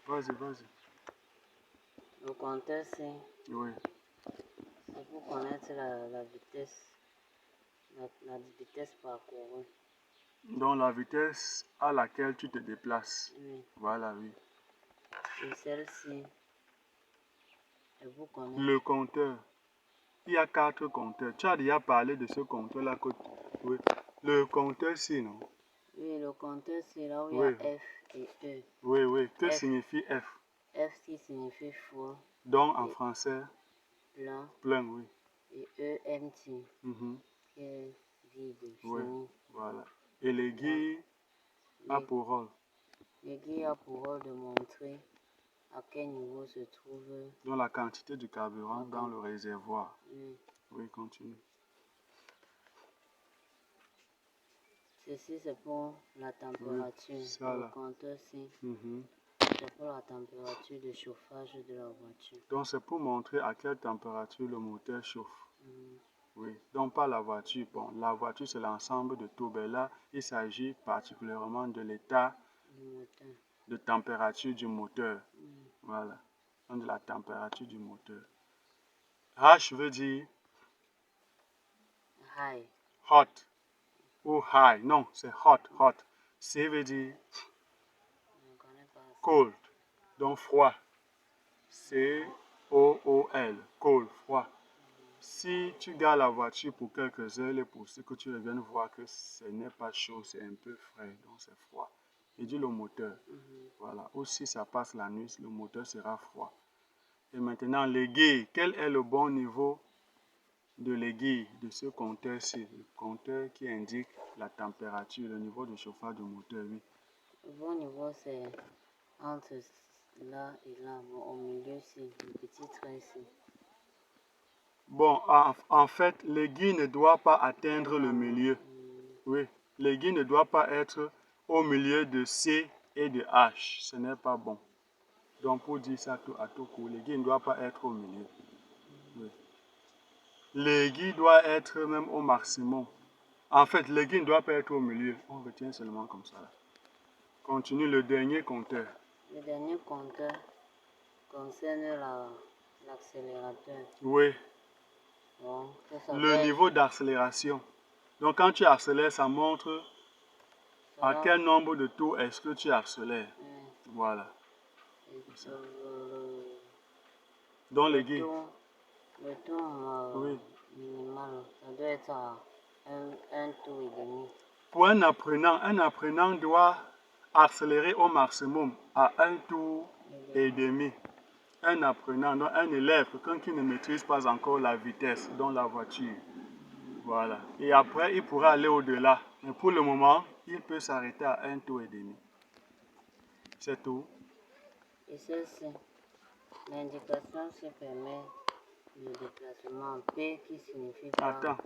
Vas-y, vas-y. Le compteur C, Oui. c'est pour connaître la vitesse, la vitesse parcourue. Donc la vitesse à laquelle tu te déplaces. Oui. Voilà, oui. Et celle-ci, c'est pour connaître. Le compteur. Il y a 4 compteurs. Tu as déjà parlé de ce compteur-là. Oui. Le compteur C, non? Oui, le compteur C, là où il y Oui. a F et E. Oui, oui. Que F. signifie F? F qui signifie froid. Donc en français? Plein. Plein, oui. Et E, empty. Qui est vide, Oui, fini. voilà. Et l'aiguille a pour rôle? L'aiguille a pour rôle de montrer à quel niveau se trouve dans la quantité de carburant dans le réservoir. Oui. Oui, continue. Ceci, c'est pour la température. Oui, ça, le là. compteur-ci, c'est pour la température de chauffage de la voiture. Donc, c'est pour montrer à quelle température le moteur chauffe. Oui, donc pas la voiture. Bon, la voiture, c'est l'ensemble de tout. Mais là, il s'agit particulièrement de l'état de température du moteur. Voilà, donc de la température du moteur. H veut dire High. hot ou high. Non, c'est hot, hot. C veut dire cold, donc froid. C-O-O-L, cold, froid. Si tu gardes la voiture pour quelques heures, il est possible que tu reviennes voir que ce n'est pas chaud, c'est un peu frais, donc c'est froid. Et dit le moteur. Voilà. Ou si ça passe la nuit, le moteur sera froid. Et maintenant, l'aiguille. Quel est le bon niveau de l'aiguille de ce compteur-ci? Le compteur qui indique la température, le niveau de chauffage du moteur, oui. Le bon niveau, c'est entre là et là, au milieu, c'est le petit trait ici. Bon, en fait, l'aiguille ne doit pas atteindre le milieu. Oui, l'aiguille ne doit pas être au milieu de C et de H. Ce n'est pas bon. Donc, pour dire ça à tout coup, l'aiguille ne doit pas être au milieu. Oui. L'aiguille doit être même au maximum. En fait, l'aiguille ne doit pas être au milieu. On retient seulement comme ça. Continue le dernier compteur. Le dernier compteur concerne l'accélérateur. Oui. Bon, le niveau d'accélération. Donc, quand tu accélères, ça montre à quel nombre de tours est-ce que tu accélères. Voilà. Dans l'aiguille. Le tour minimal, ça doit être à un tour et demi. Pour un apprenant doit accélérer au maximum à un tour et demi. Un apprenant, donc un élève, quand il ne maîtrise pas encore la vitesse dans la voiture. Voilà. Et après, il pourra aller au-delà. Mais pour le moment, il peut s'arrêter à un tour et demi. C'est tout. Et celle-ci, l'indication se permet le déplacement P qui signifie... Attends.